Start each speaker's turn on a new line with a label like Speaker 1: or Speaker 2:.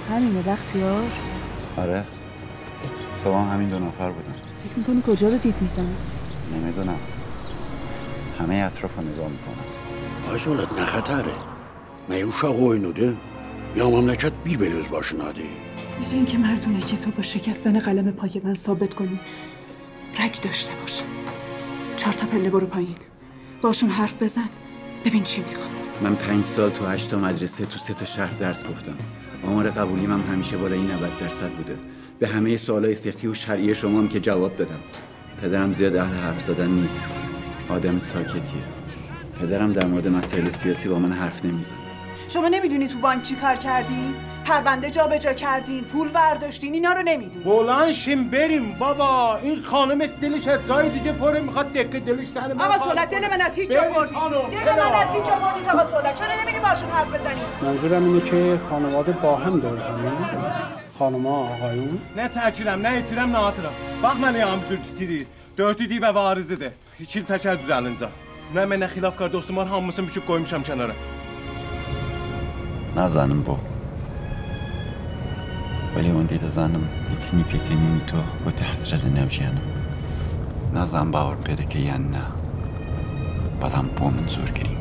Speaker 1: همینه بختیار؟
Speaker 2: آره صبح همین 2 نفر بودن.
Speaker 1: فکر میکنی کجا رو دید میزنه؟
Speaker 2: نمیدونم، همه اطراف رو نگاه میکنم.
Speaker 3: Aysolat ne xətəri? Nə uşaq oyunudur? Ya məmləkət bir belöz başınadır.
Speaker 4: میشه اینکه مردونگی تو با شکستن قلم پای من ثابت کنی رگ داشته باشه. 4 تا پله برو پایین، باشون حرف بزن، ببین چی میخوام.
Speaker 2: من 5 سال تو 8 تا مدرسه تو 3 تا شهر درس گفتم. آمار قبولیم هم همیشه بالای 90% بوده. به همه سوالای فقهی و شرعی شما هم که جواب دادم. پدرم زیاد اهل حرف زدن نیست، آدم ساکتیه. پدرم در مورد مسائل سیاسی با من حرف نمیزنه.
Speaker 4: شما نمیدونی تو بانک چی کار کردین؟ پرونده جابجا کردین، پول برداشتین، اینا رو نمیدونی.
Speaker 5: بلند شیم بریم بابا، این خانم دلش از جای دیگه پره، میخواد دکه دلش سر من.
Speaker 4: آقا سولت دل من از هیچ جا پر نیست. دل من از هیچ جا پر نیست آقا سولت. چرا نمیری باشون حرف بزنی؟
Speaker 6: منظورم اینه که خانواده با هم دور همین خانوما آقایون.
Speaker 5: Ne çəkirəm, nə itirəm, nə atıram. Bax mənə yağmur titirir. Dörtlüdük və varizidir. 2 il təkər düzəlincə. Nə mənə xilafkar dostum var, hamısını büküb qoymuşam kənara.
Speaker 2: نزنم با ولی اون دید زنم دیتینی پیکنی تو و تحصیل نوجیانم نزن باور پیدا که یعنی نه بلام با من زور گریم